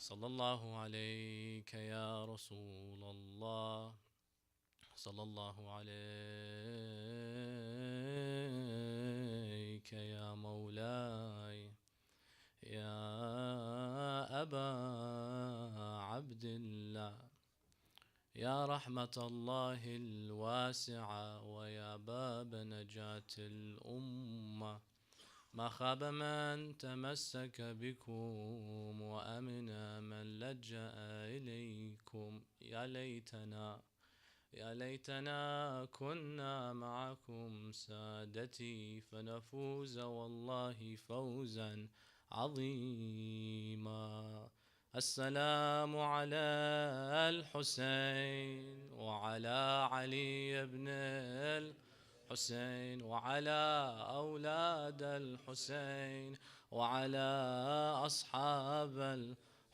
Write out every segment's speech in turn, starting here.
صلى الله عليك يا رسول الله صلى الله عليك يا مولاي يا أبا عبد الله يا رحمة الله الواسعة ويا باب نجاة الأمة ما خاب من تمسك بكم وأمن من لجأ إليكم يا ليتنا كنا معكم سادتي فنفوز والله فوزا عظيما. السلام على الحسين وعلى علي بن الحسين وعلى أولاد الحسين وعلى أصحاب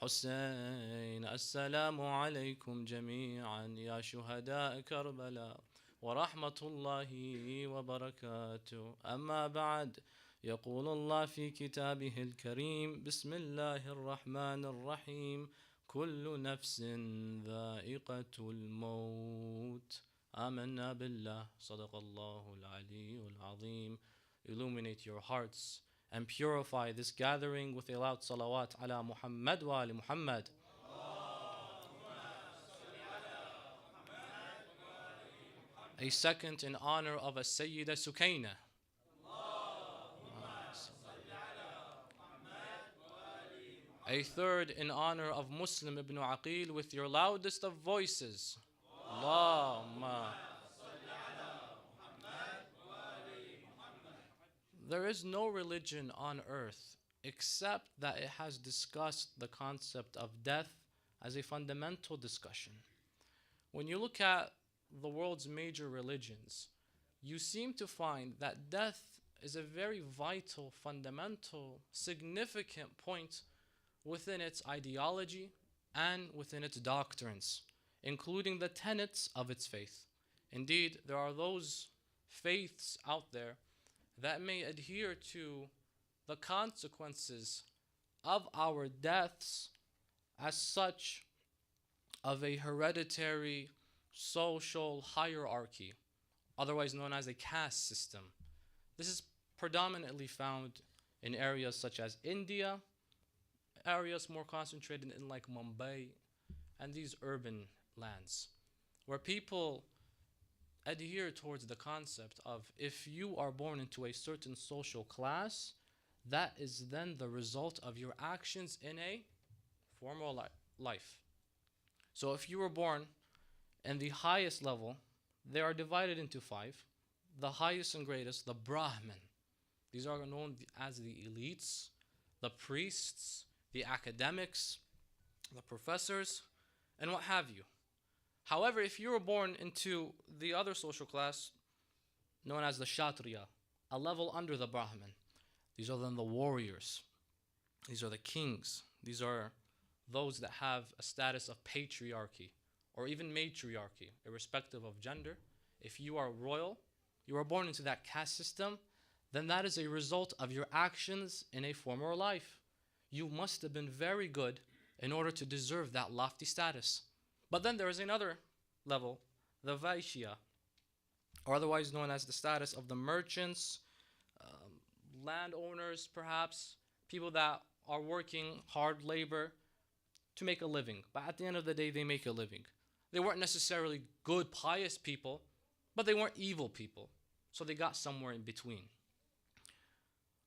الحسين. السلام عليكم جميعا يا شهداء كربلاء ورحمة الله وبركاته. أما بعد، يقول الله في كتابه الكريم: بسم الله الرحمن الرحيم، كل نفس ذائقة الموت. آمنا بالله. صدق الله العلي العظيم. Illuminate your hearts and purify this gathering with a loud salawat ala Muhammad wa ali Muhammad. A second in honor of a Sayyida Sukaina. A third in honor of Muslim ibn Aqeel with your loudest of voices. Allahumma. There is no religion on earth except that it has discussed the concept of death as a fundamental discussion. When you look at the world's major religions, you seem to find that death is a very vital, fundamental, significant point within its ideology and within its doctrines, including the tenets of its faith. Indeed, there are those faiths out there that may adhere to the consequences of our deaths as such of a hereditary social hierarchy, otherwise known as a caste system. This is predominantly found in areas such as India, areas more concentrated in like Mumbai and these urban lands, where people adhere towards the concept of if you are born into a certain social class, that is then the result of your actions in a formal life. So if you were born in the highest level, they are divided into five. The highest and greatest, the Brahmin. These are known as the elites, the priests, the academics, the professors, and what have you. However, if you were born into the other social class, known as the Kshatriya, a level under the Brahmin, these are then the warriors. These are the kings. These are those that have a status of patriarchy or even matriarchy, irrespective of gender. If you are royal, you are born into that caste system, then that is a result of your actions in a former life. You must have been very good in order to deserve that lofty status. But then there is another level, the Vaishya, or otherwise known as the status of the merchants, landowners perhaps, people that are working hard labor to make a living. But at the end of the day, they make a living. They weren't necessarily good, pious people, but they weren't evil people. So they got somewhere in between.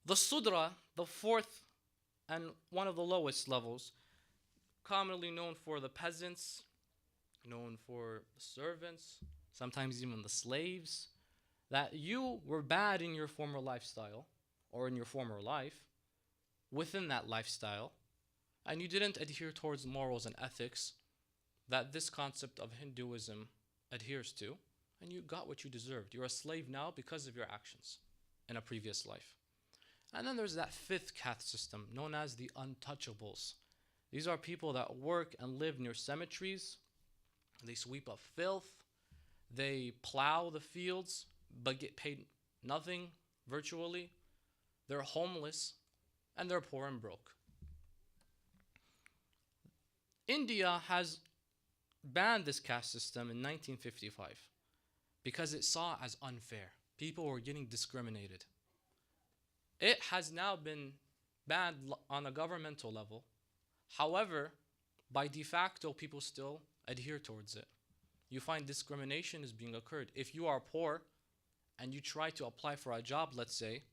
The Sudra, the fourth and one of the lowest levels, commonly known for the peasants, known for the servants, sometimes even the slaves, that you were bad in your former lifestyle or in your former life, within that lifestyle, and you didn't adhere towards morals and ethics that this concept of Hinduism adheres to, and you got what you deserved. You're a slave now because of your actions in a previous life. And then there's that fifth caste system known as the untouchables. These are people that work and live near cemeteries. They sweep up filth. They plow the fields but get paid nothing virtually. They're homeless and they're poor and broke. India has banned this caste system in 1955 because it saw as unfair. People were getting discriminated. It has now been banned on a governmental level. However, by de facto, people still adhere towards it. You find discrimination is being occurred. If you are poor and you try to apply for a job, let's say,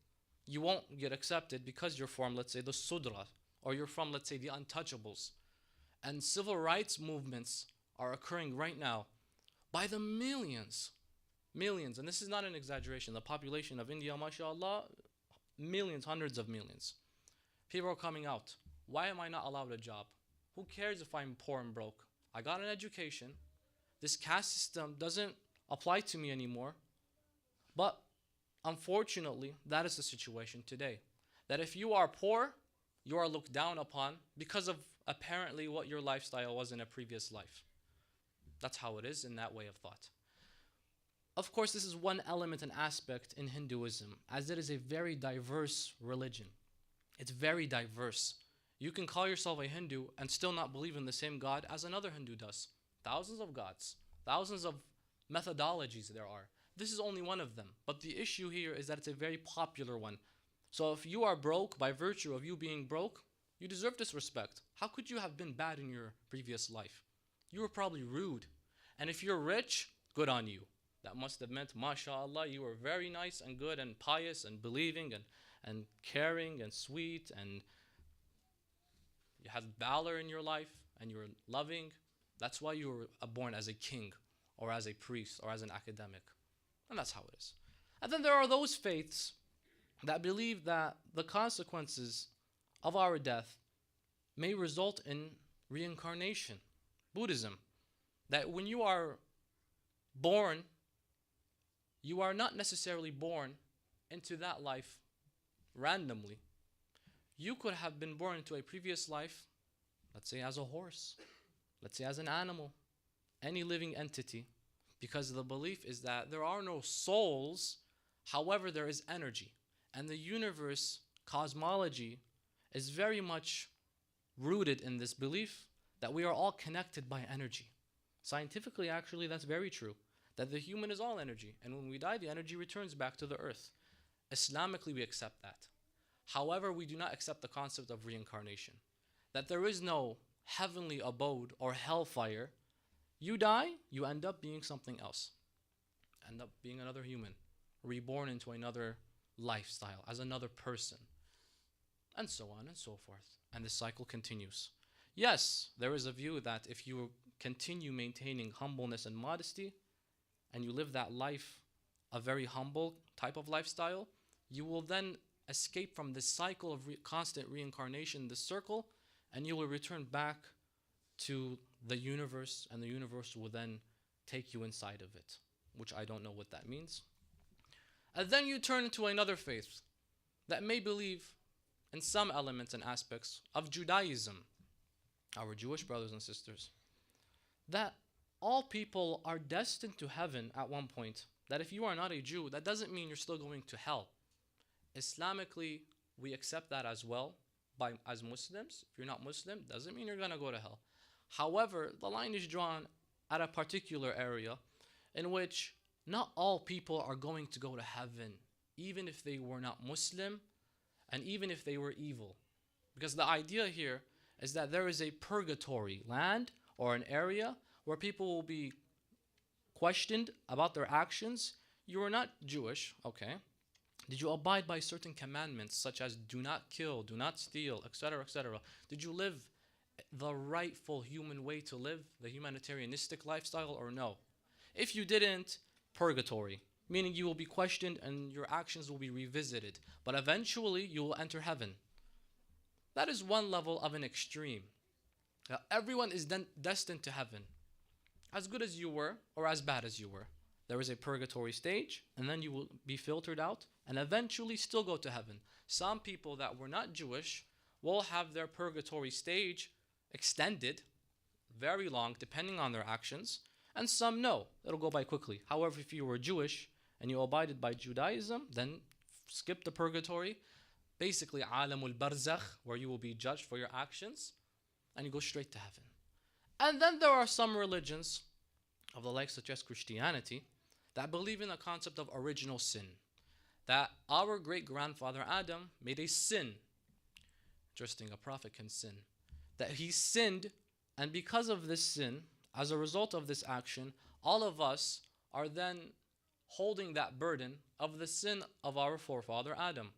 you won't get accepted because you're from, let's say, the Sudra, or you're from, let's say, the untouchables. And civil rights movements are occurring right now by the millions. Millions. And this is not an exaggeration. The population of India, mashallah, millions, hundreds of millions. People are coming out. Why am I not allowed a job? Who cares if I'm poor and broke? I got an education. This caste system doesn't apply to me anymore. But unfortunately, that is the situation today. That if you are poor, you are looked down upon because of apparently what your lifestyle was in a previous life. That's how it is in that way of thought. Of course, this is one element and aspect in Hinduism, as it is a very diverse religion. It's very diverse. You can call yourself a Hindu and still not believe in the same God as another Hindu does. Thousands of gods, thousands of methodologies there are. This is only one of them. But the issue here is that it's a very popular one. So if you are broke by virtue of you being broke, you deserve disrespect. How could you have been bad in your previous life? You were probably rude. And if you're rich, good on you. That must have meant, mashallah, you were very nice and good and pious and believing and caring and sweet, and you had valor in your life and you were loving. That's why you were born as a king or as a priest or as an academic. And that's how it is. And then there are those faiths that believe that the consequences of our death may result in reincarnation. Buddhism, that when you are born, you are not necessarily born into that life randomly. You could have been born into a previous life, let's say as a horse, let's say as an animal, any living entity, because the belief is that there are no souls, however there is energy. And the universe, cosmology, is very much rooted in this belief that we are all connected by energy. Scientifically, actually, that's very true, that the human is all energy, and when we die, the energy returns back to the earth. Islamically, we accept that. However, we do not accept the concept of reincarnation, that there is no heavenly abode or hellfire. You die, you end up being something else, end up being another human, reborn into another lifestyle, as another person, and so on and so forth. And this cycle continues. Yes, there is a view that if you continue maintaining humbleness and modesty, and you live that life, a very humble type of lifestyle, you will then escape from this cycle of constant reincarnation, this circle, and you will return back to the universe, and the universe will then take you inside of it, which I don't know what that means. And then you turn into another faith that may believe in some elements and aspects of Judaism, our Jewish brothers and sisters, that all people are destined to heaven at one point, that if you are not a Jew, that doesn't mean you're still going to hell. Islamically, we accept that as well as Muslims. If you're not Muslim, doesn't mean you're going to go to hell. However, the line is drawn at a particular area in which not all people are going to go to heaven, even if they were not Muslim and even if they were evil. Because the idea here is that there is a purgatory land or an area where people will be questioned about their actions. You are not Jewish, okay? Did you abide by certain commandments such as do not kill, do not steal, etc., etc.? Did you live the rightful human way to live, the humanitarianistic lifestyle, or no? If you didn't, purgatory, meaning you will be questioned and your actions will be revisited, but eventually you will enter heaven. That is one level of an extreme. Now, everyone is then destined to heaven, as good as you were or as bad as you were. There is a purgatory stage, and then you will be filtered out and eventually still go to heaven. Some people that were not Jewish will have their purgatory stage extended very long depending on their actions, and some no, it'll go by quickly. However, if you were Jewish and you abided by Judaism, then skip the purgatory, basically alamul barzakh, where you will be judged for your actions, and you go straight to heaven. And then there are some religions of the like such as Christianity that believe in the concept of original sin. That our great grandfather Adam made a sin. Interesting, a prophet can sin. That he sinned, and because of this sin, as a result of this action, all of us are then holding that burden of the sin of our forefather Adam.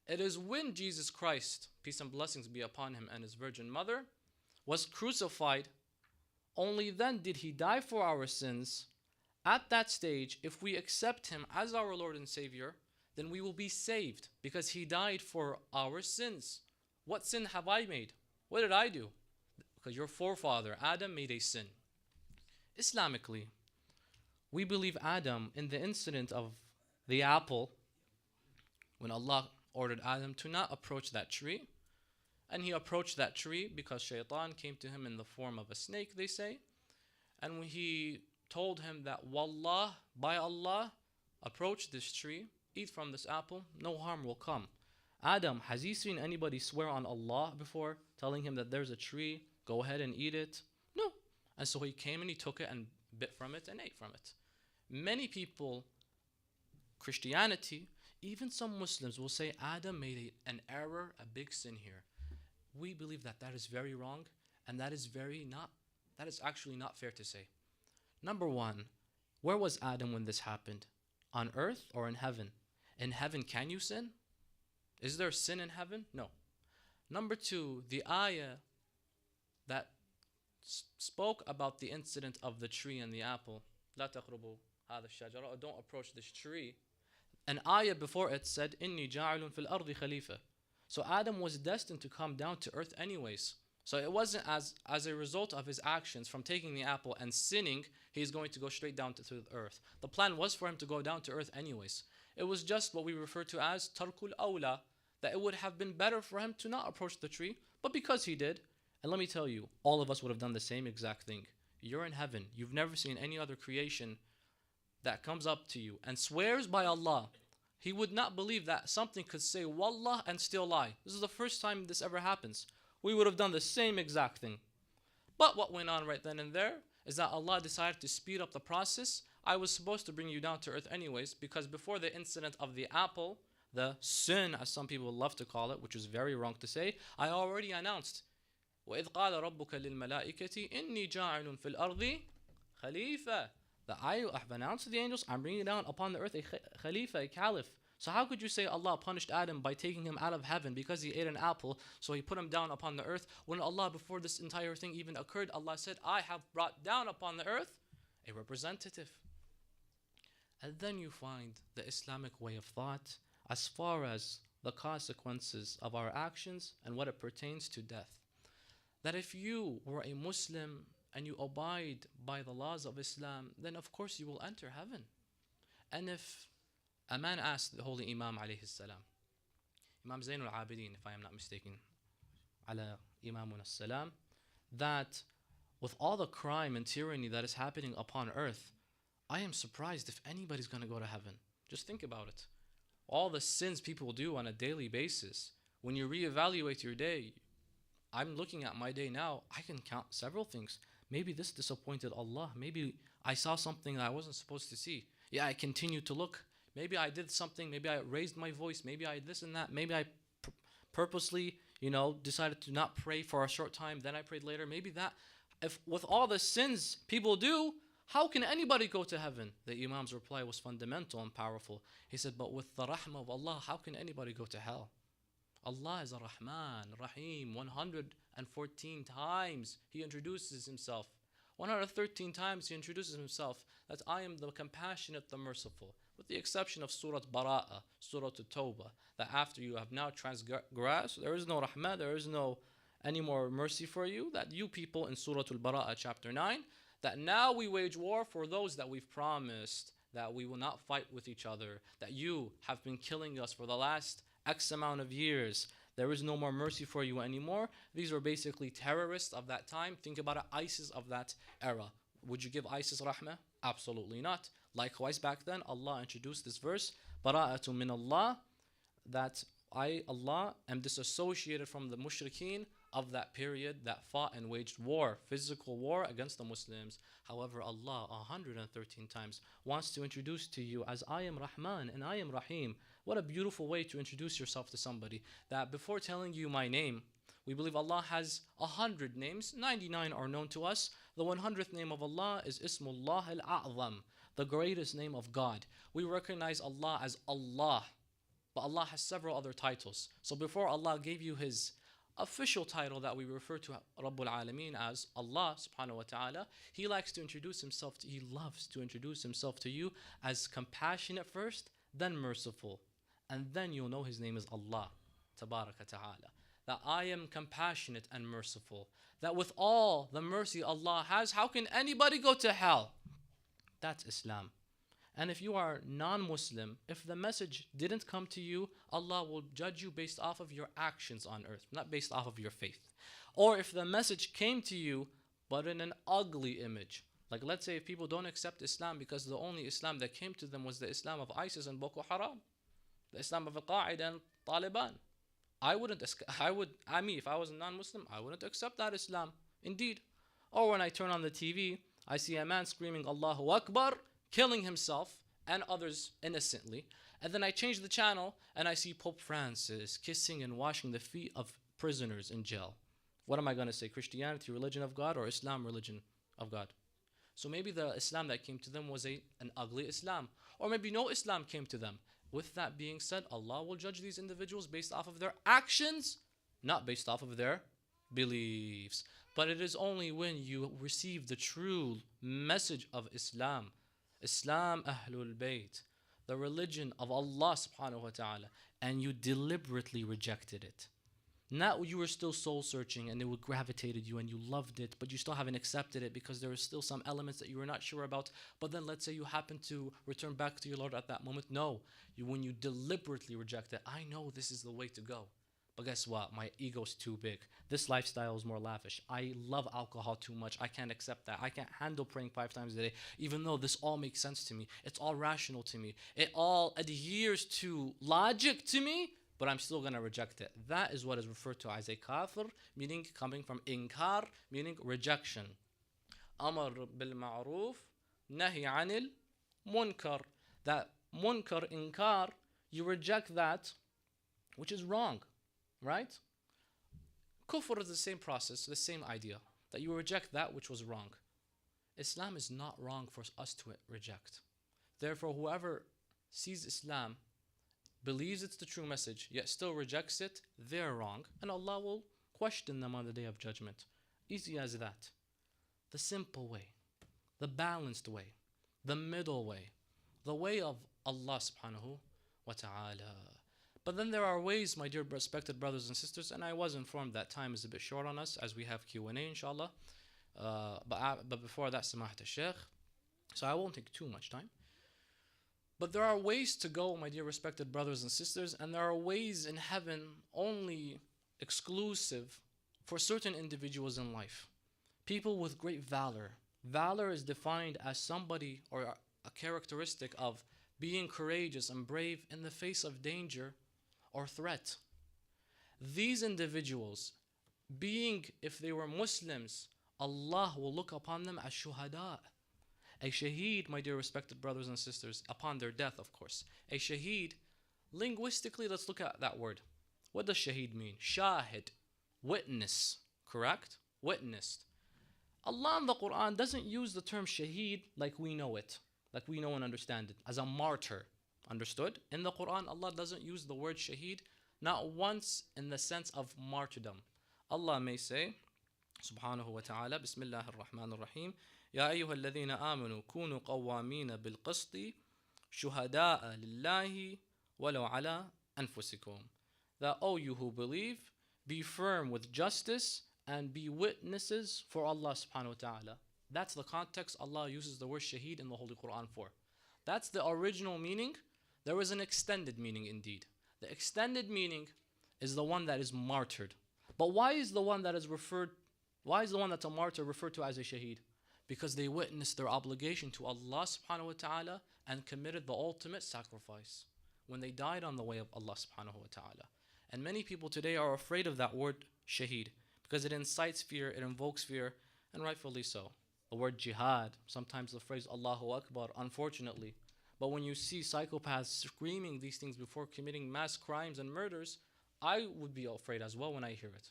It is when Jesus Christ, peace and blessings be upon him, and his virgin mother, was crucified, only then did he die for our sins. At that stage, if we accept him as our Lord and Savior, then we will be saved because he died for our sins. What sin have I made? What did I do? Because your forefather Adam made a sin. Islamically, we believe Adam in the incident of the apple, when Allah ordered Adam to not approach that tree, and he approached that tree because Shaitan came to him in the form of a snake, they say, and when he told him that Wallah, by Allah, approach this tree, eat from this apple, no harm will come. Adam, has he seen anybody swear on Allah before, telling him that there's a tree, go ahead and eat it? No. And so he came and he took it and bit from it and ate from it. Many people, Christianity, even some Muslims will say Adam made an error, a big sin here. We believe that that is very wrong, and that is actually not fair to say. Number one, where was Adam when this happened? On earth or in heaven? In heaven, can you sin? Is there sin in heaven? No. Number two, the ayah that spoke about the incident of the tree and the apple, لا تقربوا هذا الشجرة, or don't approach this tree. An ayah before it said, إني جاعل في الأرض خليفة. So Adam was destined to come down to earth anyways. So it wasn't as a result of his actions from taking the apple and sinning, he's going to go straight down to the earth. The plan was for him to go down to earth anyways. It was just what we refer to as tarkul awla, that it would have been better for him to not approach the tree, but because he did, and let me tell you, all of us would have done the same exact thing. You're in heaven. You've never seen any other creation that comes up to you and swears by Allah. He would not believe that something could say Wallah and still lie. This is the first time this ever happens. We would have done the same exact thing. But what went on right then and there is that Allah decided to speed up the process. I was supposed to bring you down to earth anyways, because before the incident of the apple, the sin, as some people love to call it, which is very wrong to say, I already announced, وَإِذْ قَالَ رَبُّكَ لِلْمَلَائِكَةِ إِنِّي جَاعِلٌ فِي الْأَرْضِ خَلِيفَةً. That I have announced to the angels, I'm bringing down upon the earth a khalifa, a caliph. So how could you say Allah punished Adam by taking him out of heaven because he ate an apple, so he put him down upon the earth, when Allah, before this entire thing even occurred, Allah said, I have brought down upon the earth a representative. And then you find the Islamic way of thought as far as the consequences of our actions and what it pertains to death. That if you were a Muslim and you abide by the laws of Islam, then of course you will enter heaven. And if a man asked the holy Imam alayhi salam, Imam Zain al-Abidin, if I am not mistaken, ala Imamuna salam, that with all the crime and tyranny that is happening upon earth, I am surprised if anybody's going to go to heaven. Just think about it. All the sins people do on a daily basis. When you reevaluate your day, I'm looking at my day now, I can count several things. Maybe this disappointed Allah. Maybe I saw something that I wasn't supposed to see. Yeah, I continued to look. Maybe I did something. Maybe I raised my voice. Maybe I this and that. Maybe I purposely, decided to not pray for a short time. Then I prayed later. Maybe that. If with all the sins people do, how can anybody go to heaven? The Imam's reply was fundamental and powerful. He said, but with the rahmah of Allah, how can anybody go to hell? Allah is a Rahman, Rahim. 114 times He introduces Himself. 113 times He introduces Himself that I am the compassionate, the merciful. With the exception of Surah Bara'ah, Surah Tawbah, that after you have now transgressed, there is no Rahmah, there is no any more mercy for you, that you people in Surah Al-Bara'ah chapter 9, that now we wage war for those that we've promised that we will not fight with each other, that you have been killing us for the last X amount of years. There is no more mercy for you anymore. These were basically terrorists of that time. Think about it, ISIS of that era. Would you give ISIS rahmah? Absolutely not. Likewise, back then, Allah introduced this verse, Bara'atu min Allah, that I, Allah, am disassociated from the mushrikeen. of that period that fought and waged war, physical war against the Muslims. However, Allah 113 times wants to introduce to you as I am Rahman and I am Rahim. What a beautiful way to introduce yourself to somebody, that before telling you my name, we believe Allah has 100 names, 99 are known to us. The 100th name of Allah is Ismullah al-A'zam, the greatest name of God. We recognize Allah as Allah, but Allah has several other titles. So before Allah gave you His official title that we refer to Rabbul Alameen as Allah subhanahu wa ta'ala, He likes to introduce Himself to, He loves to introduce Himself to you as compassionate first, then merciful. And then you'll know His name is Allah, tabaraka ta'ala. That I am compassionate and merciful. That with all the mercy Allah has, how can anybody go to hell? That's Islam. And if you are non-Muslim, if the message didn't come to you, Allah will judge you based off of your actions on earth, not based off of your faith. Or if the message came to you, but in an ugly image. Like let's say if people don't accept Islam because the only Islam that came to them was the Islam of ISIS and Boko Haram, the Islam of Aqeel and Taliban. If I was a non-Muslim, I wouldn't accept that Islam. Indeed. Or when I turn on the TV, I see a man screaming Allahu Akbar, killing himself and others innocently. And then I change the channel and I see Pope Francis kissing and washing the feet of prisoners in jail. What am I going to say? Christianity, religion of God, or Islam, religion of God? So maybe the Islam that came to them was an ugly Islam. Or maybe no Islam came to them. With that being said, Allah will judge these individuals based off of their actions, not based off of their beliefs. But it is only when you receive the true message of Islam, Islam Ahlul Bayt, the religion of Allah subhanahu wa ta'ala, and you deliberately rejected it. Not you were still soul searching and it would gravitated you and you loved it, but you still haven't accepted it because there are still some elements that you were not sure about. But then let's say you happen to return back to your Lord at that moment. No, when you deliberately reject it, I know this is the way to go. But guess what? My ego's too big. This lifestyle is more lavish. I love alcohol too much. I can't accept that. I can't handle praying 5 times a day, even though this all makes sense to me. It's all rational to me. It all adheres to logic to me, but I'm still going to reject it. That is what is referred to as a kafir, meaning coming from inkar, meaning rejection. Amar bil ma'roof, nahi anil munkar. That munkar, inkar, you reject that which is wrong. Right? Kufr is the same process, the same idea, that you reject that which was wrong. Islam is not wrong for us to reject. Therefore, whoever sees Islam, believes it's the true message, yet still rejects it, they're wrong. And Allah will question them on the Day of Judgment. Easy as that. The simple way, the balanced way, the middle way, the way of Allah subhanahu wa ta'ala. But then there are ways, my dear respected brothers and sisters, and I was informed that time is a bit short on us as we have Q&A inshallah. But before that, Samahat al-Sheikh. So I won't take too much time. But there are ways to go, my dear respected brothers and sisters, and there are ways in heaven only exclusive for certain individuals in life. People with great valor. Valor is defined as somebody or a characteristic of being courageous and brave in the face of danger or threat. These individuals, if they were Muslims, Allah will look upon them as shuhada. A shaheed, my dear respected brothers and sisters, upon their death, of course. A shaheed, linguistically, let's look at that word. What does shaheed mean? Shahid, witness, correct? Witnessed. Allah in the Quran doesn't use the term shaheed like we know it, like we know and understand it, as a martyr. Understood? In the Quran, Allah doesn't use the word shaheed, not once in the sense of martyrdom. Allah may say, subhanahu wa ta'ala, Bismillah ar-Rahman ar-Rahim, Ya ayyuha alladhina amanu kunu qawwamina bil qisti shuhada'a lillahi walau ala anfusikum. That, O you who believe, be firm with justice and be witnesses for Allah subhanahu wa ta'ala. That's the context Allah uses the word shaheed in the Holy Quran for. That's the original meaning. There is an extended meaning indeed. The extended meaning is the one that is martyred. But why is the one that's a martyr referred to as a shaheed? Because they witnessed their obligation to Allah subhanahu wa ta'ala and committed the ultimate sacrifice when they died on the way of Allah subhanahu wa ta'ala. And many people today are afraid of that word shaheed because it incites fear, it invokes fear, and rightfully so. The word jihad, sometimes the phrase Allahu Akbar, unfortunately. But when you see psychopaths screaming these things before committing mass crimes and murders, I would be afraid as well when I hear it.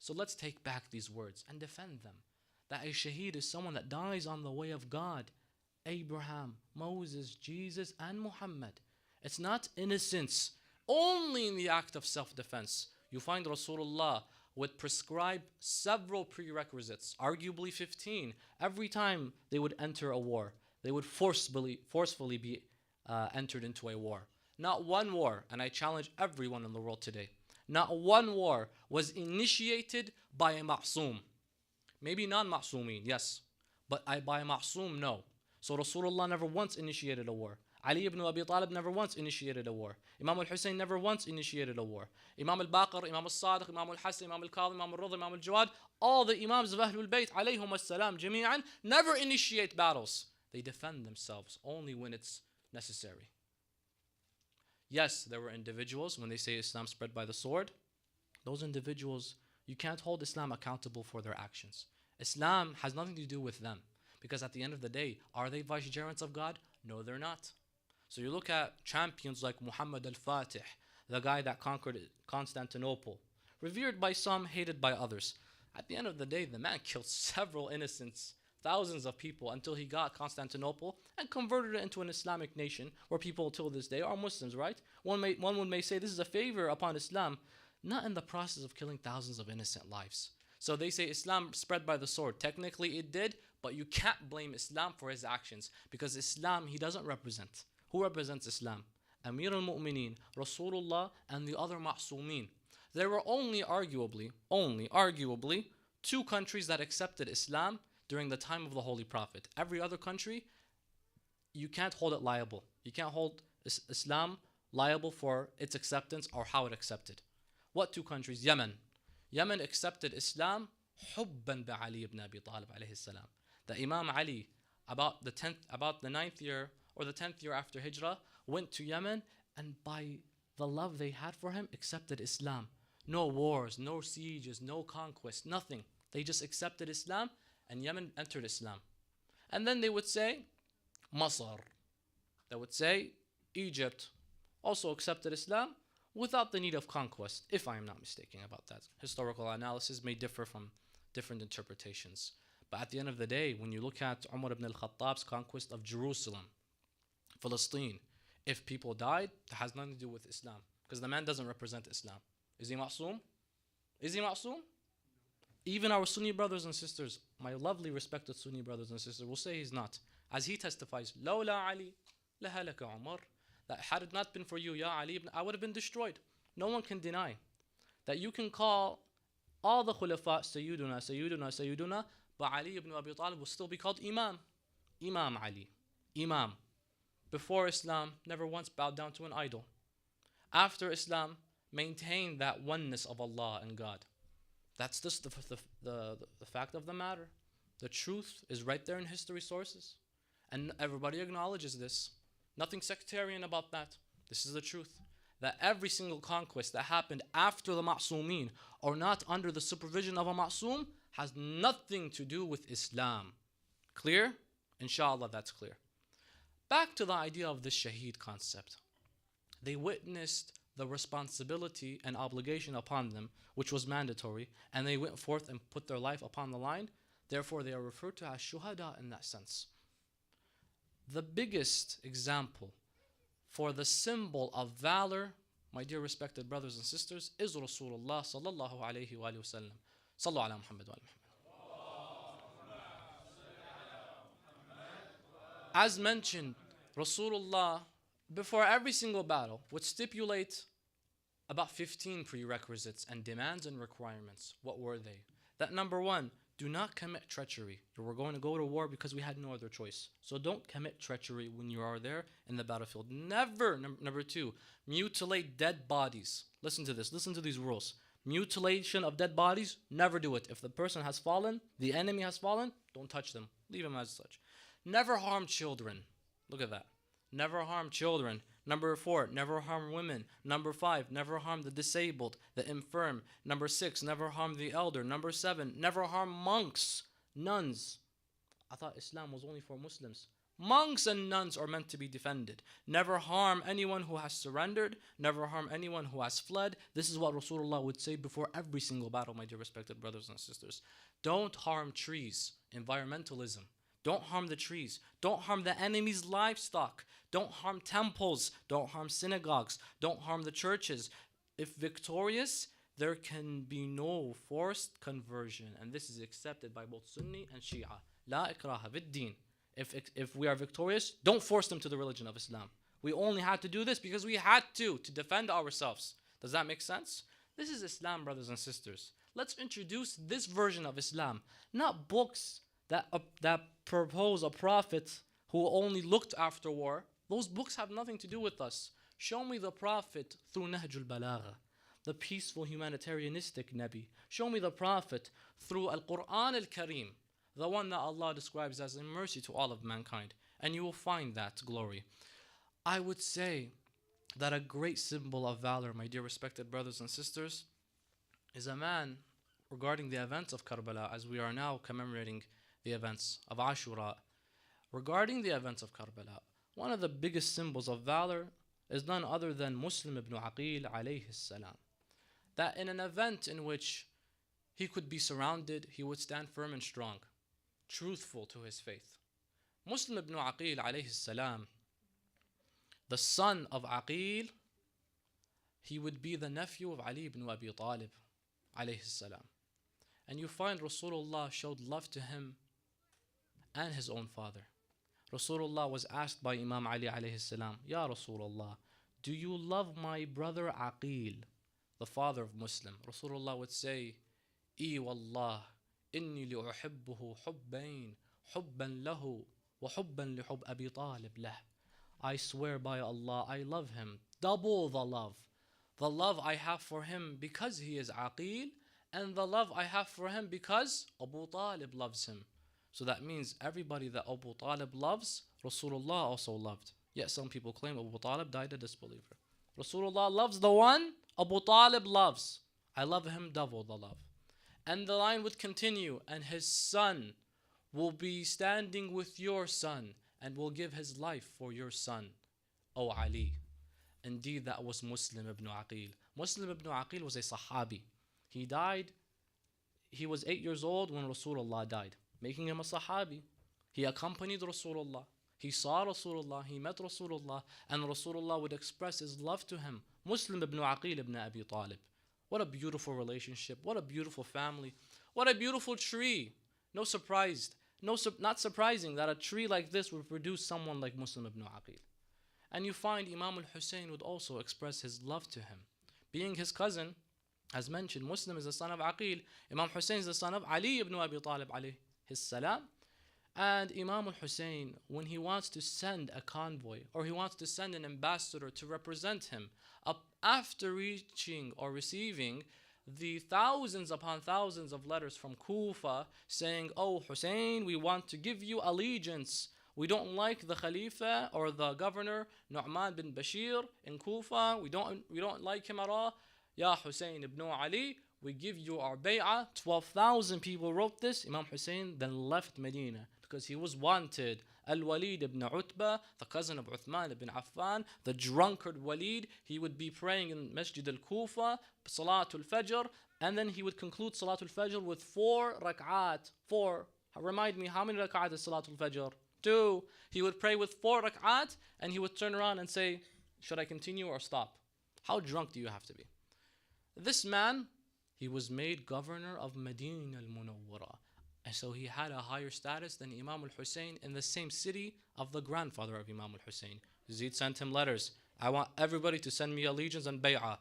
So let's take back these words and defend them. That a shaheed is someone that dies on the way of God. Abraham, Moses, Jesus, and Muhammad. It's not innocence. Only in the act of self-defense. You find Rasulullah would prescribe several prerequisites, arguably 15, every time they would enter a war. They would forcefully be entered into a war. Not one war, and I challenge everyone in the world today, not one war was initiated by a ma'soom. Maybe non-ma'soomeen, yes, but by a ma'soom, no. So Rasulullah never once initiated a war. Ali ibn Abi Talib never once initiated a war. Imam al-Hussein never once initiated a war. Imam al-Baqir, Imam al-Sadiq, Imam al-Hasan, Imam al-Kadhim, Imam al-Ridha, Imam al-Jawad, all the Imams of Ahlul Bayt, alayhum as-salam, jami'an, never initiate battles. They defend themselves only when it's necessary. Yes, there were individuals, when they say Islam spread by the sword, those individuals, you can't hold Islam accountable for their actions. Islam has nothing to do with them. Because at the end of the day, are they vicegerents of God? No, they're not. So you look at champions like Muhammad al-Fatih, the guy that conquered Constantinople, revered by some, hated by others. At the end of the day, the man killed several innocents, thousands of people, until he got Constantinople and converted it into an Islamic nation where people till this day are Muslims, right? One may say this is a favor upon Islam, not in the process of killing thousands of innocent lives. So they say Islam spread by the sword. Technically it did, but you can't blame Islam for his actions because Islam he doesn't represent. Who represents Islam? Amir al-Mu'mineen, Rasulullah, and the other ma'soomeen. There were only arguably, two countries that accepted Islam during the time of the Holy Prophet. Every other country, you can't hold it liable. You can't hold Islam liable for its acceptance or how it accepted. What two countries? Yemen. Yemen accepted Islam حُبًّا بِعَلِي ibn Abi Talib alayhi salam. The Imam Ali, about the 9th year or the 10th year after Hijrah, went to Yemen and by the love they had for him, accepted Islam. No wars, no sieges, no conquest, nothing. They just accepted Islam and Yemen entered Islam. And then they would say, Masr. They would say, Egypt also accepted Islam without the need of conquest, if I am not mistaken about that. Historical analysis may differ from different interpretations. But at the end of the day, when you look at Umar ibn al-Khattab's conquest of Jerusalem, Palestine, if people died, that has nothing to do with Islam. Because the man doesn't represent Islam. Is he ma'soom? Is he ma'soom? Even our Sunni brothers and sisters, my lovely respected Sunni brothers and sisters, will say he's not. As he testifies, لَوْلَا عَلِي لَهَلَكَ عُمَرْ, that had it not been for you, Ya Ali, I would have been destroyed. No one can deny that you can call all the Khulafa Sayyiduna, Sayyiduna, Sayyiduna, but Ali ibn Abi Talib will still be called Imam. Imam Ali. Imam. Before Islam, never once bowed down to an idol. After Islam, maintained that oneness of Allah and God. That's just the fact of the matter. The truth is right there in history sources. And everybody acknowledges this. Nothing sectarian about that. This is the truth. That every single conquest that happened after the ma'soomeen or not under the supervision of a ma'soom has nothing to do with Islam. Clear? Inshallah, that's clear. Back to the idea of this shaheed concept. They witnessed the responsibility and obligation upon them, which was mandatory, and they went forth and put their life upon the line. Therefore, they are referred to as shuhada in that sense. The biggest example for the symbol of valor, my dear respected brothers and sisters, is Rasulullah sallallahu alayhi wa sallam. Sallu ala Muhammad wa Muhammad. As mentioned, Rasulullah, before every single battle, would stipulate about 15 prerequisites and demands and requirements. What were they? That number one, do not commit treachery. We're going to go to war because we had no other choice. So don't commit treachery when you are there in the battlefield. Never, number two, mutilate dead bodies. Listen to this. Listen to these rules. Mutilation of dead bodies, never do it. If the person has fallen, the enemy has fallen, don't touch them. Leave them as such. Never harm children. Look at that. Never harm children Number 4, never harm women. Number 5, never harm the disabled, the infirm. Number 6, never harm the elder. Number 7, never harm monks, nuns. I thought Islam was only for Muslims. Monks and nuns are meant to be defended. Never harm anyone who has surrendered. Never harm anyone who has fled. This is what Rasulullah would say before every single battle, my dear respected brothers and sisters. Don't harm trees. Environmentalism. Don't harm the trees. Don't harm the enemy's livestock. Don't harm temples. Don't harm synagogues. Don't harm the churches. If victorious, there can be no forced conversion. And this is accepted by both Sunni and Shia. La ikraha fid-din. If we are victorious, don't force them to the religion of Islam. We only had to do this because we had to defend ourselves. Does that make sense? This is Islam, brothers and sisters. Let's introduce this version of Islam, not books that propose a prophet who only looked after war. Those books have nothing to do with us. Show me the prophet through Nahjul Balagha, the peaceful humanitarianistic Nabi. Show me the prophet through Al-Quran Al-Kareem, the one that Allah describes as a mercy to all of mankind, and you will find that glory. I would say that a great symbol of valor, my dear respected brothers and sisters, is a man regarding the events of Karbala, as we are now commemorating the events of Ashura. Regarding the events of Karbala, one of the biggest symbols of valor is none other than Muslim ibn Aqeel alayhi salam. That in an event in which he could be surrounded, he would stand firm and strong, truthful to his faith. Muslim ibn Aqeel alayhi salam, the son of Aqeel, he would be the nephew of Ali ibn Abi Talib alayhi salam. And you find Rasulullah showed love to him and his own father. Rasulullah was asked by Imam Ali alayhi salam, Ya Rasulullah, do you love my brother Aqeel, the father of Muslim? Rasulullah would say, I wallah, inni li'uhibbuhu hubbain, hubban lahu, wa hubban li hub Abi Talib lah. I swear by Allah, I love him, double the love. The love I have for him because he is Aqeel, and the love I have for him because Abu Talib loves him. So that means everybody that Abu Talib loves, Rasulullah also loved. Yet some people claim Abu Talib died a disbeliever. Rasulullah loves the one Abu Talib loves. I love him double the love. And the line would continue, and his son will be standing with your son and will give his life for your son, O Ali. Indeed, that was Muslim ibn Aqeel. Muslim ibn Aqeel was a Sahabi. He died, he was 8 years old when Rasulullah died, making him a Sahabi. He accompanied Rasulullah. He saw Rasulullah, he met Rasulullah, and Rasulullah would express his love to him. Muslim ibn Aqeel ibn Abi Talib. What a beautiful relationship. What a beautiful family. What a beautiful tree. Not surprising that a tree like this would produce someone like Muslim ibn Aqeel. And you find Imam al-Hussein would also express his love to him. Being his cousin, as mentioned, Muslim is the son of Aqeel. Imam Hussein is the son of Ali ibn Abi Talib alayhi salam. And Imam al-Hussein, when he wants to send a convoy or he wants to send an ambassador to represent him, after reaching or receiving the thousands upon thousands of letters from Kufa saying, oh Hussein, we want to give you allegiance. We don't like the Khalifa or the governor, Nu'man bin Bashir in Kufa. We don't like him at all. Ya Hussein ibn Ali, we give you our bay'ah. 12,000 people wrote this. Imam Hussein then left Medina because he was wanted. Al-Walid ibn Utbah, the cousin of Uthman ibn Affan, the drunkard Walid, he would be praying in Masjid al-Kufa, Salatul Fajr, and then he would conclude Salatul Fajr with 4 rak'at. 4. Remind me, how many rak'at is Salatul Fajr? 2. He would pray with 4 rak'at, and he would turn around and say, should I continue or stop? How drunk do you have to be? This man, he was made governor of Medina al-Munawwara. And so he had a higher status than Imam al-Hussein in the same city of the grandfather of Imam al-Hussein. Yazid sent him letters. I want everybody to send me allegiance and bay'ah.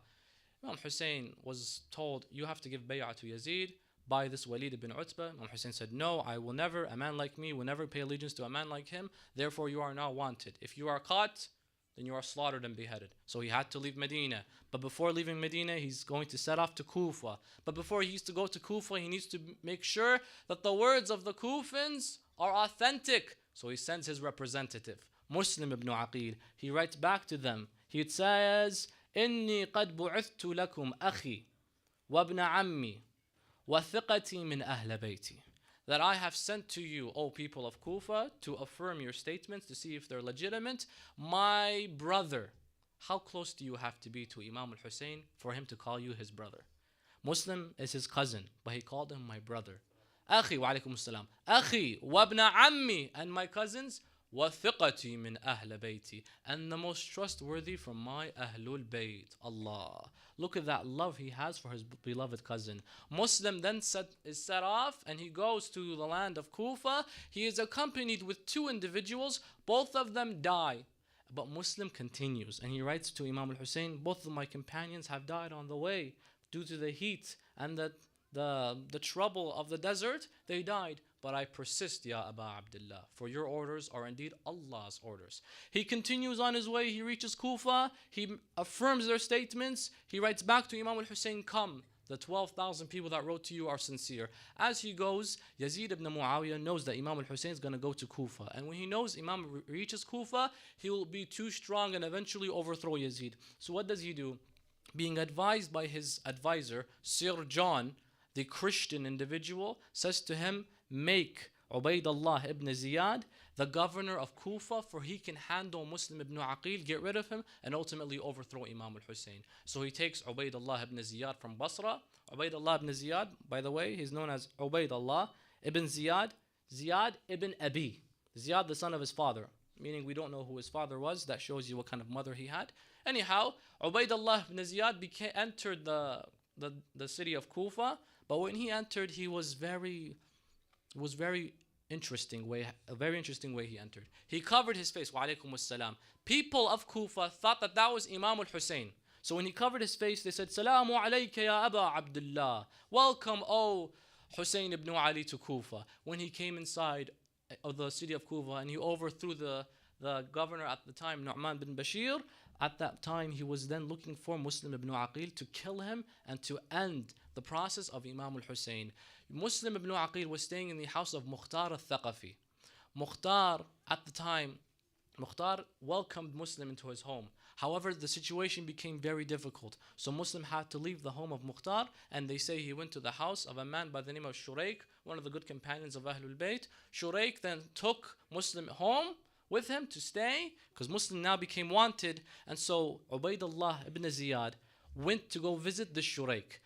Imam Hussein was told, you have to give bay'ah to Yazid by this Walid ibn Utbah. Imam Hussein said, no, I will never, a man like me will never pay allegiance to a man like him. Therefore, you are now wanted. If you are caught, then you are slaughtered and beheaded. So he had to leave Medina. But before leaving Medina, he's going to set off to Kufa. But before he used to go to Kufa, he needs to make sure that the words of the Kufans are authentic. So he sends his representative. Muslim ibn Aqeel, he writes back to them. He says, إني قد بعثت لكم أخي وابن عمي وثقتي من أهل بيتي. That I have sent to you, O people of Kufa, to affirm your statements, to see if they're legitimate. My brother. How close do you have to be to Imam al-Hussein for him to call you his brother? Muslim is his cousin, but he called him my brother. أخي وعليكم السلام. أخي وابن عمي, and my cousins. وثقتي من أهل بيتي, and the most trustworthy from my Ahlul Bayt. Allah. Look at that love he has for his beloved cousin. Muslim then is set off and he goes to the land of Kufa. He is accompanied with two individuals. Both of them die. But Muslim continues and he writes to Imam al-Hussein, both of my companions have died on the way due to the heat and the trouble of the desert. They died. But I persist, Ya Aba Abdullah, for your orders are indeed Allah's orders. He continues on his way. He reaches Kufa. He affirms their statements. He writes back to Imam al-Hussein, come. The 12,000 people that wrote to you are sincere. As he goes, Yazid ibn Muawiyah knows that Imam al-Hussein is going to go to Kufa. And when he knows Imam reaches Kufa, he will be too strong and eventually overthrow Yazid. So what does he do? Being advised by his advisor, Sir John, the Christian individual, says to him, make Ubaydullah ibn Ziyad the governor of Kufa, for he can handle Muslim ibn Aqeel, get rid of him, and ultimately overthrow Imam al-Hussein. So he takes Ubaydullah ibn Ziyad from Basra. Ubaydullah ibn Ziyad, by the way, he's known as Ubaydullah ibn Ziyad, Ziyad ibn Abi. Ziyad, the son of his father, meaning we don't know who his father was. That shows you what kind of mother he had. Anyhow, Ubaydullah ibn Ziyad entered the city of Kufa, but when he entered, he was very interesting way. A very interesting way he entered. He covered his face. Wa alaykum assalam. People of Kufa thought that was Imam al-Hussein. So when he covered his face, they said, Salamu alayka ya Aba Abdullah. Welcome, O Hussein ibn Ali, to Kufa. When he came inside of the city of Kufa and he overthrew the governor at the time, Nu'man bin Bashir, at that time he was then looking for Muslim ibn Aqeel to kill him and to end the process of Imam al-Hussein. Muslim ibn Aqeel was staying in the house of Mukhtar al-Thaqafi. Mukhtar, at the time, Mukhtar welcomed Muslim into his home. However, the situation became very difficult. So Muslim had to leave the home of Mukhtar, and they say he went to the house of a man by the name of Shuraik, one of the good companions of Ahlul Bayt. Shuraik then took Muslim home with him to stay, because Muslim now became wanted. And so Ubaydullah ibn Ziyad went to go visit the Shuraik.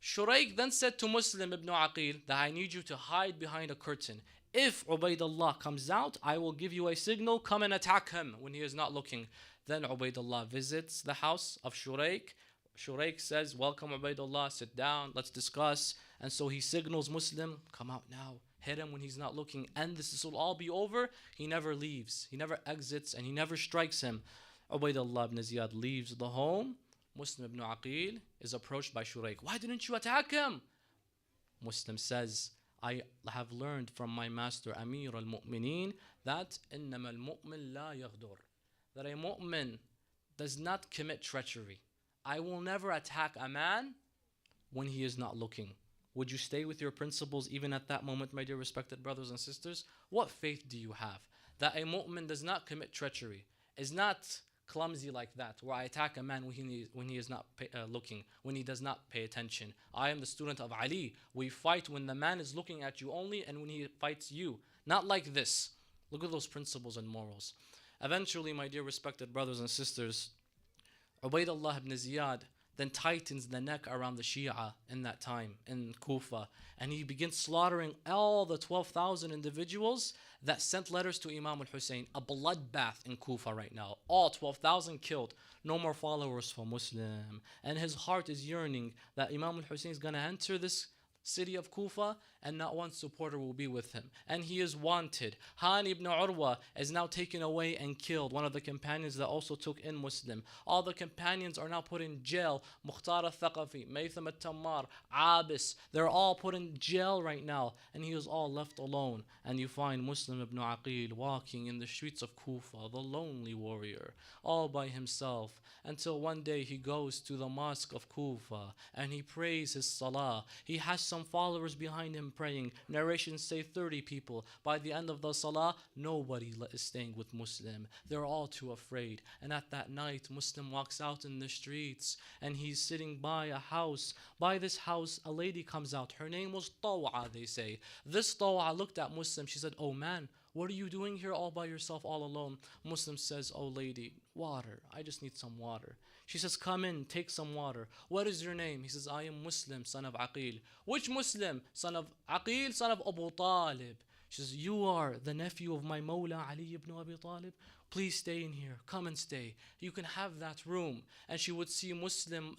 Shuraik then said to Muslim ibn Aqeel that I need you to hide behind a curtain. If Ubaydullah comes out, I will give you a signal, come and attack him when he is not looking. Then Ubaydullah visits the house of Shuraik. Shuraik says, welcome Ubaydullah, sit down, let's discuss. And so he signals Muslim, come out now, hit him when he's not looking, and this will all be over. He never leaves, he never exits, and he never strikes him. Ubaydullah ibn Ziyad leaves the home. Muslim ibn Aqeel is approached by Shuraik. Why didn't you attack him? Muslim says, I have learned from my master Amir al-Mu'mineen that إِنَّمَا الْمُؤْمِنْ لَا يَغْدُرُ, that a mu'min does not commit treachery. I will never attack a man when he is not looking. Would you stay with your principles even at that moment, my dear respected brothers and sisters? What faith do you have that a mu'min does not commit treachery, is not clumsy like that, where I attack a man when he is not looking, when he does not pay attention? I am the student of Ali. We fight when the man is looking at you only and when he fights you. Not like this. Look at those principles and morals. Eventually, my dear respected brothers and sisters, Ubaydullah ibn Ziyad then tightens the neck around the Shia in that time in Kufa, and he begins slaughtering all the 12,000 individuals that sent letters to Imam al-Hussein. A bloodbath in Kufa right now. All 12,000 killed. No more followers for Muslim. And his heart is yearning that Imam al-Hussein is going to enter this city of Kufa and not one supporter will be with him, and he is wanted. Hani ibn Urwa is now taken away and killed, one of the companions that also took in Muslim. All the companions are now put in jail. Mukhtar al-Thaqafi, Maytham al-Tammar, Abis, they're all put in jail right now, and he is all left alone. And you find Muslim ibn Aqeel walking in the streets of Kufa, the lonely warrior, all by himself, until one day he goes to the mosque of Kufa and he prays his salah. He has some some followers behind him praying. Narrations say 30 people. By the end of the salah, nobody is staying with Muslim. They're all too afraid. And at that night, Muslim walks out in the streets and he's sitting by a house. By this house, a lady comes out. Her name was Taw'a, they say. This Taw'a looked at Muslim. She said, "Oh man, what are you doing here all by yourself, all alone?" Muslim says, "Oh lady, water. I just need some water." She says, "Come in, take some water. What is your name?" He says, "I am Muslim, son of Aqeel." "Which Muslim?" "Son of Aqeel, son of Abu Talib." She says, "You are the nephew of my Mawla Ali ibn Abi Talib? Please stay in here. Come and stay. You can have that room." And she would see Muslim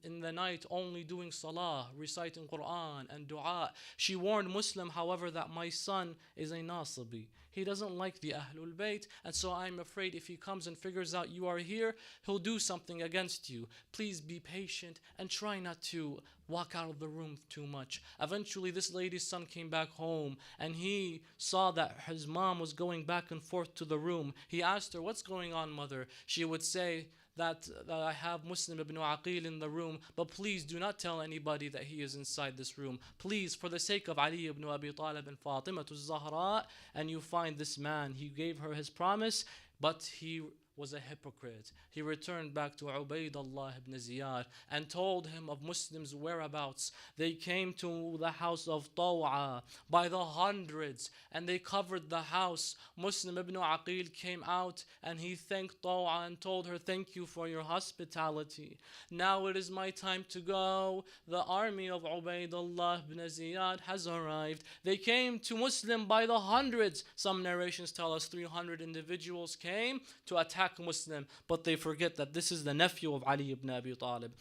in the night only doing salah, reciting Quran and dua. She warned Muslim, however, that my son is a Nasibi. He doesn't like the Ahlul Bayt, and so I'm afraid if he comes and figures out you are here, he'll do something against you. Please be patient and try not to walk out of the room too much. Eventually, this lady's son came back home, and he saw that his mom was going back and forth to the room. He asked her, "What's going on, mother?" She would say, that I have Muslim ibn Aqeel in the room, but please do not tell anybody that he is inside this room. Please, for the sake of Ali ibn Abi Talib and Fatima Zahra. And you find this man, he gave her his promise, but he was a hypocrite. He returned back to Ubaydullah ibn Ziyad and told him of Muslims' whereabouts. They came to the house of Taw'a by the hundreds and they covered the house. Muslim ibn Aqeel came out and he thanked Taw'a and told her, "Thank you for your hospitality. Now it is my time to go. The army of Ubaydullah ibn Ziyad has arrived." They came to Muslim by the hundreds. Some narrations tell us 300 individuals came to attack Muslim, but they forget that this is the nephew of Ali ibn Abi Talib,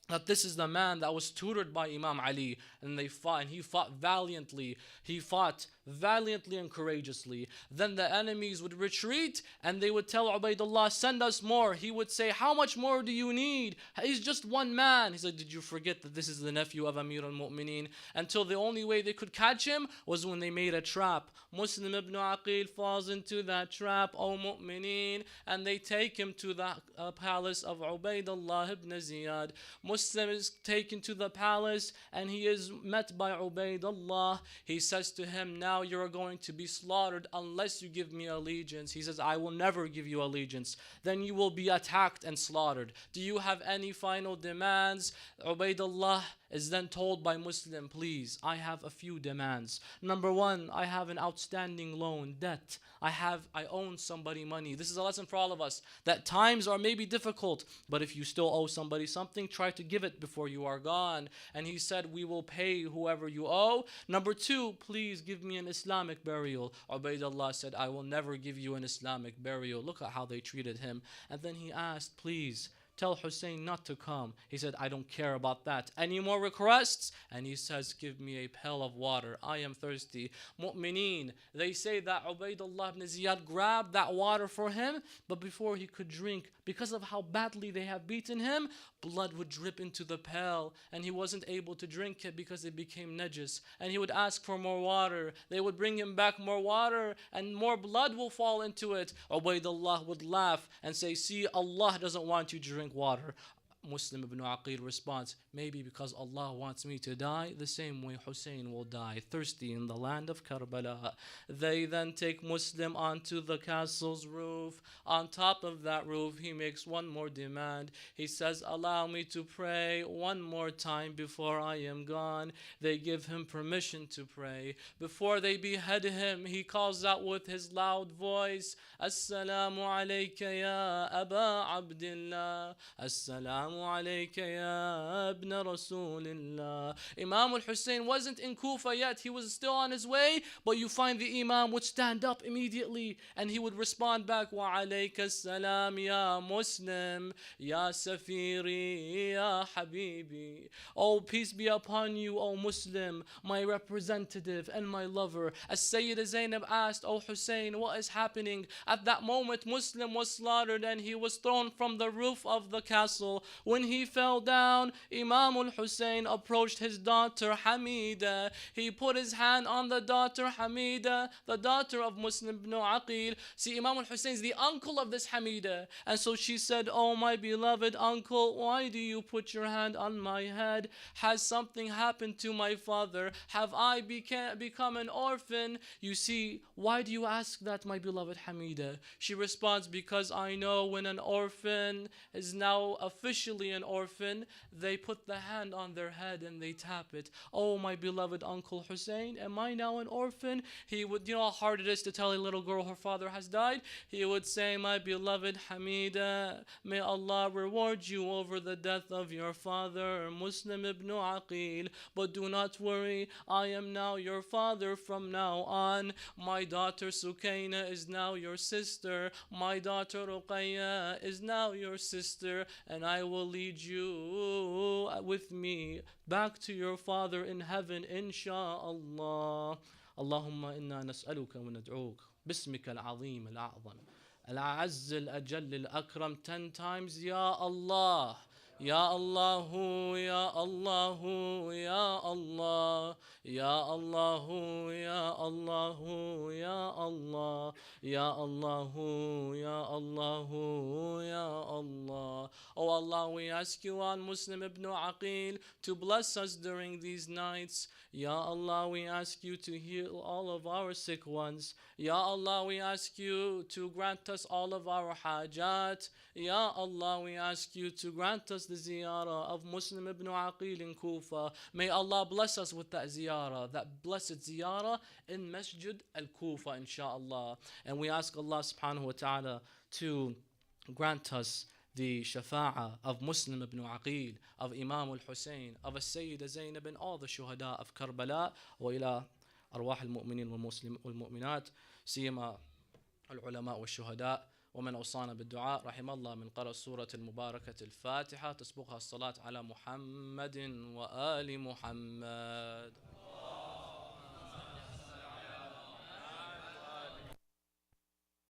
that this is the man that was tutored by Imam Ali, and they fought, and he fought valiantly. He fought valiantly and courageously. Then the enemies would retreat, and they would tell Ubaydullah, "Send us more." He would say, "How much more do you need? He's just one man." He said, "Did you forget that this is the nephew of Amir al-Mu'mineen?" Until the only way they could catch him was when they made a trap. Muslim ibn Aqeel falls into that trap, O Mu'mineen, and they take him to the palace of Ubaydullah ibn Ziyad. Muslim is taken to the palace and he is met by Ubaydullah. He says to him, "Now you're going to be slaughtered unless you give me allegiance." He says, "I will never give you allegiance. Then you will be attacked and slaughtered. Do you have any final demands?" Ubaydullah is then told by Muslim, "Please, I have a few demands. Number one, I have an outstanding loan, debt. I own somebody money." This is a lesson for all of us, that times are maybe difficult, but if you still owe somebody something, try to give it before you are gone. And he said, "We will pay whoever you owe." Number two, "Please give me an Islamic burial." Ubaydullah said, "I will never give you an Islamic burial." Look at how they treated him. And then he asked, "Please, tell Hussein not to come." He said, "I don't care about that. Any more requests?" And he says, "Give me a pail of water. I am thirsty." Mu'mineen, they say that Ubaydullah ibn Ziyad grabbed that water for him, but before he could drink, because of how badly they have beaten him, blood would drip into the pail, and he wasn't able to drink it because it became najis. And he would ask for more water. They would bring him back more water, and more blood will fall into it. Ubaydullah would laugh and say, "See, Allah doesn't want you to drink water." Muslim ibn Aqeel responds, "Maybe because Allah wants me to die the same way Hussein will die, thirsty in the land of Karbala." They then take Muslim onto the castle's roof. On top of that roof, he makes one more demand. He says, "Allow me to pray one more time before I am gone." They give him permission to pray. Before they behead him, he calls out with his loud voice, "Assalamu alayka ya Aba Abdillah. Assalamu alayka ya ibn Rasulillah." Imam al-Hussein wasn't in Kufa yet. He was still on his way, but you find the Imam would stand up immediately and he would respond back, "Wa alayka salam ya Muslim, ya Safiri, ya Habibi." "Oh, peace be upon you, O Muslim, my representative and my lover." As Sayyida Zainab asked, "O Hussein, what is happening?" At that moment, Muslim was slaughtered and he was thrown from the roof of the castle. When he fell down, Imam al-Hussein approached his daughter Hamida. He put his hand on the daughter Hamida, the daughter of Muslim ibn Aqeel. See, Imam al-Hussein is the uncle of this Hamida. And so she said, "Oh, my beloved uncle, why do you put your hand on my head? Has something happened to my father? Have I become an orphan?" You see, why do you ask that, my beloved Hamida? She responds, "Because I know when an orphan is now officially an orphan, they put the hand on their head and they tap it. Oh, my beloved Uncle Hussein, am I now an orphan?" He would, you know how hard it is to tell a little girl her father has died? He would say, "My beloved Hamida, may Allah reward you over the death of your father, Muslim ibn Aqeel. But do not worry, I am now your father from now on. My daughter Sukaina is now your sister. My daughter Ruqayya is now your sister. And I will lead you with me back to your father in heaven, insha'Allah. Allahumma inna nas'aluka wa nad'uk. باسمك العظيم الأعظم الأعز الأجل الأكرم 10 times Ya Allah Ya Allahu Ya Allahu Ya Allah Ya Allahu Ya Allahu Ya Allah Ya Allahu Ya Allahu Ya Allah. Oh Allah, we ask you on Muslim ibn Aqeel to bless us during these nights. Ya Allah, we ask you to heal all of our sick ones. Ya Allah, we ask you to grant us all of our hajat. Ya Allah, we ask you to grant us the ziyarah of Muslim ibn Aqeel in Kufa. May Allah bless us with that ziyarah, that blessed ziyarah in Masjid al-Kufa, inshaAllah. And we ask Allah subhanahu wa ta'ala to grant us the shafa'ah of Muslim ibn Aqeel, of Imam al-Hussein, of Sayyida Zainab, and all the shuhada of Karbala, وإلى أرواح المؤمنين والمؤمنات سيما العلماء والشهداء. ومن أوصانا بالدعاء رحم الله من قرأ السورة المباركة الفاتحة تسبقها الصلاة على محمد وآل محمد.